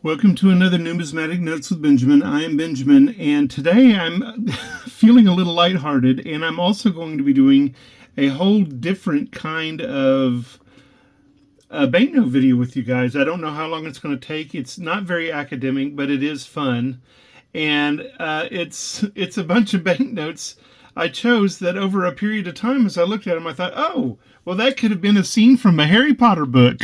Welcome to another Numismatic Notes with Benjamin. I am Benjamin, and today I'm feeling a little lighthearted, and I'm also going to be doing a whole different kind of banknote video with you guys. I don't know how long it's going to take. It's not very academic, but it is fun, and it's a bunch of banknotes I chose that over a period of time, as I looked at them, I thought, oh, well, that could have been a scene from a Harry Potter book,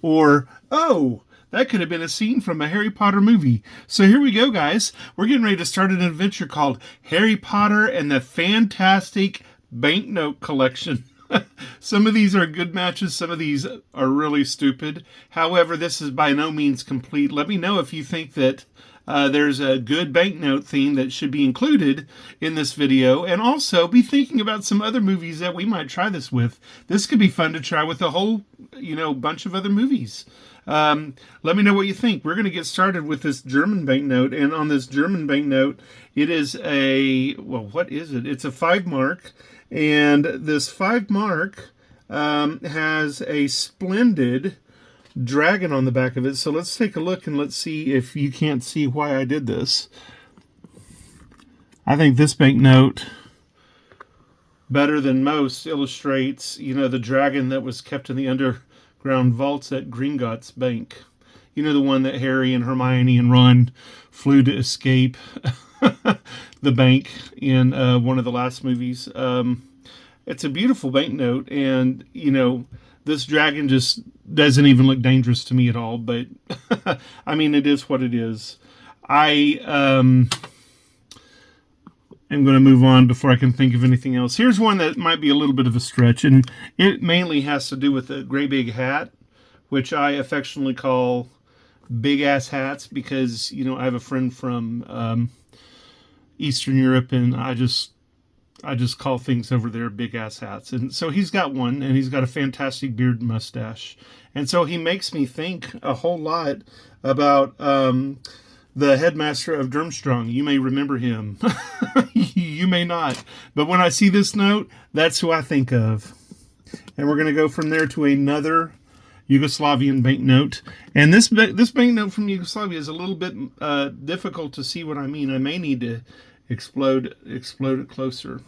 or oh, that could have been a scene from a Harry Potter movie. So here we go, guys. We're getting ready to start an adventure called Harry Potter and the Fantastic Banknote Collection. Some of these are good matches. Some of these are really stupid. However, this is by no means complete. Let me know if you think that there's a good banknote theme that should be included in this video. And also be thinking about some other movies that we might try this with. This could be fun to try with a whole, bunch of other movies. Let me know what you think. We're going to get started with this German banknote, and on this German banknote, it is what is it? It's a 5 mark, and this 5 mark has a splendid dragon on the back of it. So let's take a look and let's see if you can't see why I did this. I think this banknote, better than most, illustrates, the dragon that was kept in the underground vaults at Gringotts Bank. The one that Harry and Hermione and Ron flew to escape the bank in one of the last movies. It's a beautiful banknote, and, this dragon just doesn't even look dangerous to me at all, but, I mean, it is what it is. I am going to move on before I can think of anything else. Here's one that might be a little bit of a stretch, and it mainly has to do with a great big hat, which I affectionately call big ass hats because, I have a friend from Eastern Europe, and I just call things over there big ass hats. And so he's got one, and he's got a fantastic beard and mustache. And so he makes me think a whole lot about the headmaster of Durmstrang. You may remember him. You may not. But when I see this note, that's who I think of. And we're going to go from there to another Yugoslavian banknote. And this banknote from Yugoslavia is a little bit difficult to see what I mean. I may need to explode it closer.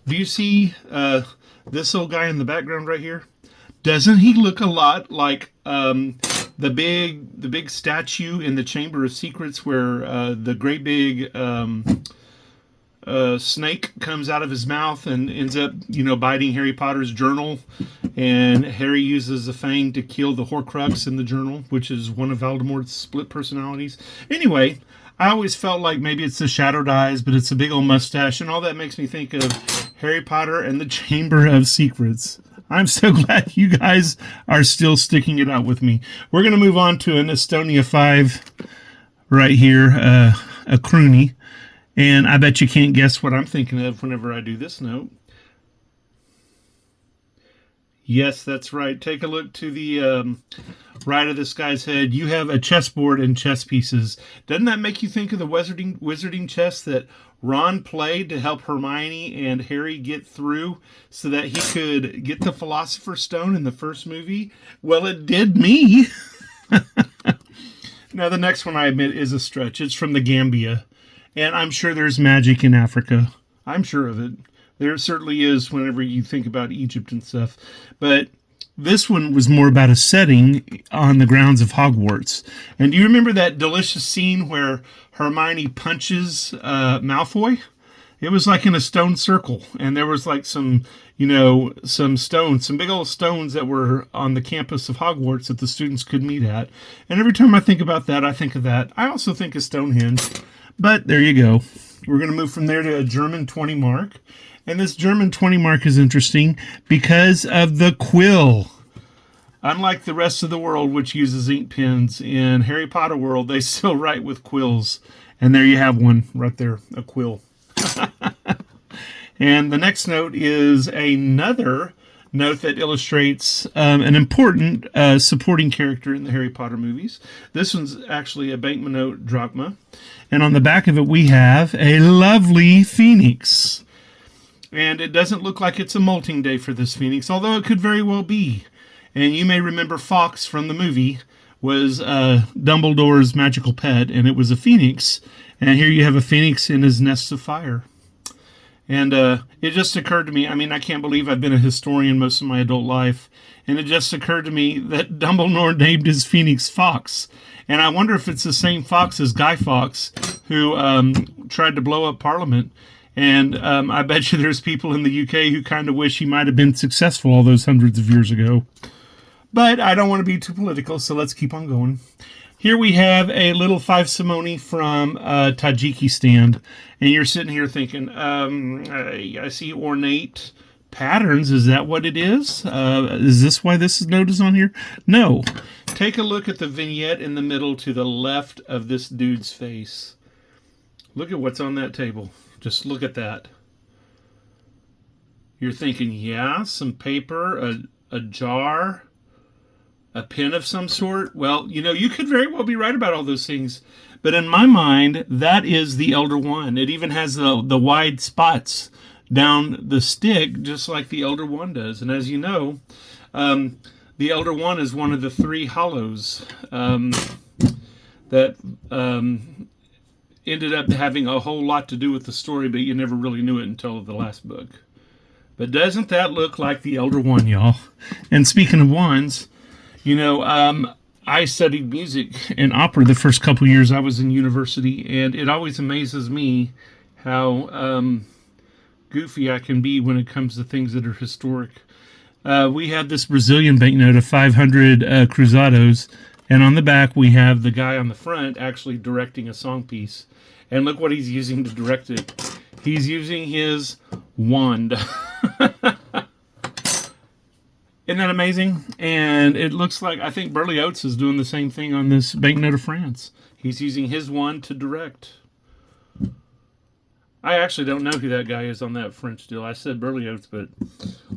Do you see this little guy in the background right here? Doesn't he look a lot like the big statue in the Chamber of Secrets where the great big snake comes out of his mouth and ends up, biting Harry Potter's journal, and Harry uses the fang to kill the Horcrux in the journal, which is one of Voldemort's split personalities. Anyway, I always felt like maybe it's the shadowed eyes, but it's a big old mustache, and all that makes me think of Harry Potter and the Chamber of Secrets. I'm so glad you guys are still sticking it out with me. We're going to move on to an Estonia 5 right here, a Croony. And I bet you can't guess what I'm thinking of whenever I do this note. Yes, that's right. Take a look to the right of this guy's head. You have a chessboard and chess pieces. Doesn't that make you think of the wizarding chess that Ron played to help Hermione and Harry get through so that he could get the Philosopher's Stone in the first movie? Well, it did me. Now, the next one, I admit, is a stretch. It's from the Gambia. And I'm sure there's magic in Africa. I'm sure of it. There certainly is whenever you think about Egypt and stuff. But this one was more about a setting on the grounds of Hogwarts. And do you remember that delicious scene where Hermione punches Malfoy? It was like in a stone circle. And there was like some stones, some big old stones that were on the campus of Hogwarts that the students could meet at. And every time I think about that, I think of that. I also think of Stonehenge. But there you go. We're going to move from there to a German 20 mark. And this German 20 mark is interesting because of the quill. Unlike the rest of the world, which uses ink pens, in Harry Potter world, they still write with quills. And there you have one right there, a quill. And the next note is another note that illustrates an important supporting character in the Harry Potter movies. This one's actually a banknote drachma. And on the back of it, we have a lovely phoenix. And it doesn't look like it's a molting day for this phoenix, although it could very well be. And you may remember Fox from the movie was Dumbledore's magical pet, and it was a phoenix. And here you have a phoenix in his nest of fire. And it just occurred to me, I mean, I can't believe I've been a historian most of my adult life, and it just occurred to me that Dumbledore named his phoenix Fox. And I wonder if it's the same Fox as Guy Fawkes, who tried to blow up Parliament. And I bet you there's people in the UK who kind of wish he might have been successful all those hundreds of years ago. But I don't want to be too political, so let's keep on going. Here we have a little 5 Simone from Tajikistan. And you're sitting here thinking, I see ornate patterns. Is that what it is? Is this why this note is on here? No. Take a look at the vignette in the middle to the left of this dude's face. Look at what's on that table. Just look at that. You're thinking, yeah, some paper, a jar, a pen of some sort. Well, you know, you could very well be right about all those things. But in my mind, that is the Elder Wand. It even has the wide spots down the stick, just like the Elder Wand does. And as you know, the Elder Wand is one of the 3 hollows that ended up having a whole lot to do with the story, but you never really knew it until the last book. But doesn't that look like the Elder Wand, y'all? And speaking of wands, you know, I studied music and opera the first couple years I was in university, and it always amazes me how goofy I can be when it comes to things that are historic. We have this Brazilian banknote of 500 cruzados, and on the back we have the guy on the front actually directing a song piece. And look what he's using to direct it. He's using his wand. Isn't that amazing? And it looks like, I think Burley Oates is doing the same thing on this Banknote of France. He's using his wand to direct. I actually don't know who that guy is on that French deal. I said Burley Oates, but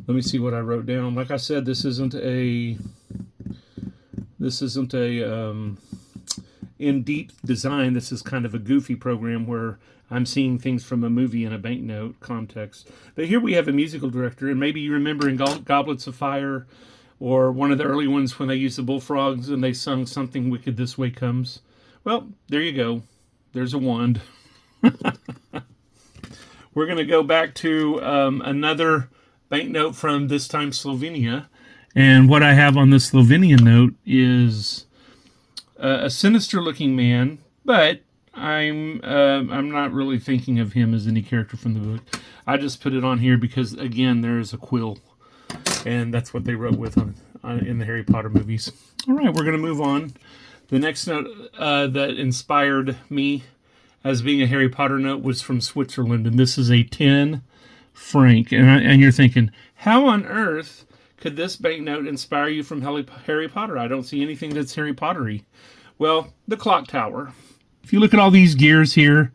let me see what I wrote down. Like I said, this isn't a in deep design. This is kind of a goofy program where I'm seeing things from a movie in a banknote context. But here we have a musical director, and maybe you remember in Goblets of Fire, or one of the early ones when they used the bullfrogs and they sung Something Wicked This Way Comes. Well, there you go. There's a wand. We're going to go back to another banknote from this time Slovenia. And what I have on this Slovenian note is a sinister-looking man, but I'm not really thinking of him as any character from the book. I just put it on here because, again, there is a quill, and that's what they wrote with in the Harry Potter movies. All right, we're going to move on. The next note that inspired me as being a Harry Potter note was from Switzerland, and this is a 10 franc. And you're thinking, how on earth could this banknote inspire you from Harry Potter? I don't see anything that's Harry Pottery. Well, the clock tower. If you look at all these gears here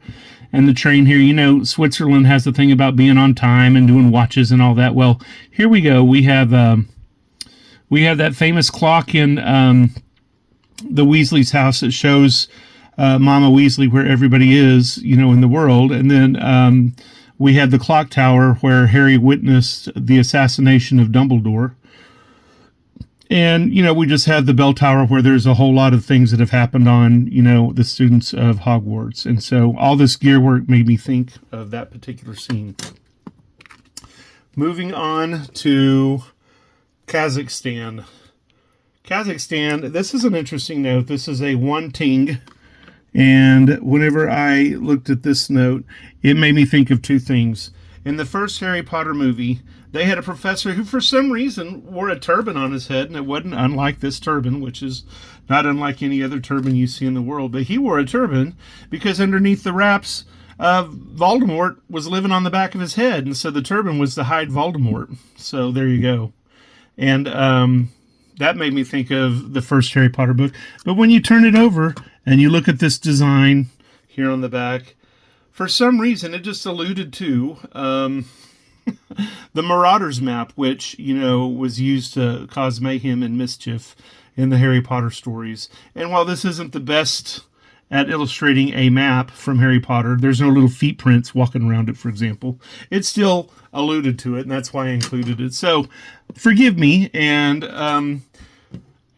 and the train here, you know Switzerland has the thing about being on time and doing watches and all that. Well, here we go. We have that famous clock in the Weasley's house that shows Mama Weasley where everybody is, you know, in the world. And then we had the clock tower where Harry witnessed the assassination of Dumbledore. And, you know, we just had the bell tower where there's a whole lot of things that have happened on, you know, the students of Hogwarts. And so all this gear work made me think of that particular scene. Moving on to Kazakhstan. Kazakhstan, this is an interesting note. This is a 1 ting. And whenever I looked at this note, it made me think of 2 things. In the first Harry Potter movie, they had a professor who, for some reason, wore a turban on his head, and it wasn't unlike this turban, which is not unlike any other turban you see in the world. But he wore a turban because underneath the wraps, Voldemort was living on the back of his head, and so the turban was to hide Voldemort. So there you go. And that made me think of the first Harry Potter book. But when you turn it over and you look at this design here on the back, for some reason, it just alluded to the Marauders map, which, you know, was used to cause mayhem and mischief in the Harry Potter stories. And while this isn't the best at illustrating a map from Harry Potter, there's no little feet prints walking around it, for example, it still alluded to it, and that's why I included it. So, forgive me, and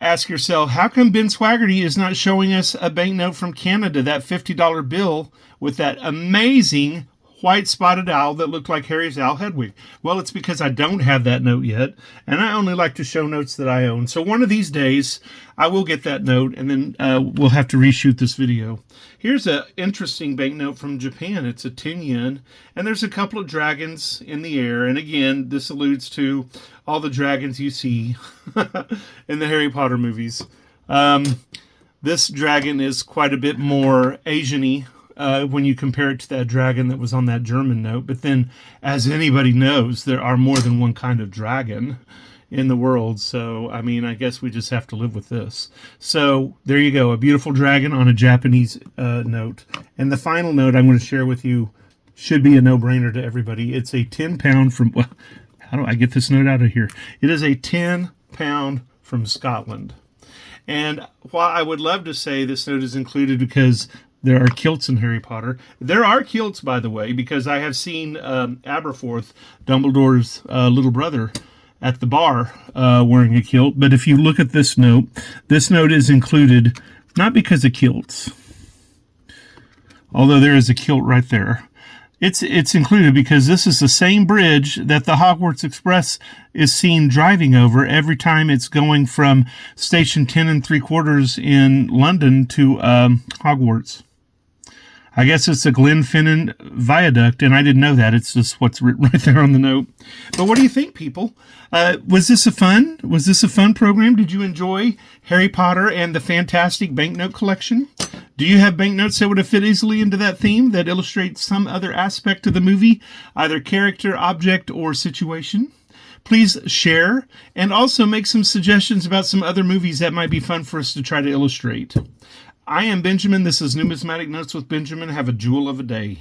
ask yourself, how come Ben Swaggerty is not showing us a banknote from Canada, that $50 bill with that amazing white spotted owl that looked like Harry's owl Hedwig? Well, it's because I don't have that note yet, and I only like to show notes that I own. So one of these days, I will get that note, and then we'll have to reshoot this video. Here's an interesting banknote from Japan. It's a 10 yen, and there's a couple of dragons in the air. And again, this alludes to all the dragons you see in the Harry Potter movies. This dragon is quite a bit more Asian-y when you compare it to that dragon that was on that German note. But then, as anybody knows, there are more than one kind of dragon in the world. So, I mean, I guess we just have to live with this. So, there you go. A beautiful dragon on a Japanese note. And the final note I'm going to share with you should be a no-brainer to everybody. It's a 10-pound from... Well, how do I get this note out of here? It is a 10-pound from Scotland. And while I would love to say this note is included because there are kilts in Harry Potter. There are kilts, by the way, because I have seen Aberforth, Dumbledore's little brother, at the bar wearing a kilt. But if you look at this note is included not because of kilts, although there is a kilt right there. It's included because this is the same bridge that the Hogwarts Express is seen driving over every time it's going from station 10 3/4 in London to Hogwarts. I guess it's a Glenfinnan viaduct, and I didn't know that. It's just what's written right there on the note. But what do you think, people? Was this a fun program? Did you enjoy Harry Potter and the fantastic banknote collection? Do you have banknotes that would have fit easily into that theme that illustrates some other aspect of the movie, either character, object, or situation? Please share and also make some suggestions about some other movies that might be fun for us to try to illustrate. I am Benjamin. This is Numismatic Notes with Benjamin. Have a jewel of a day.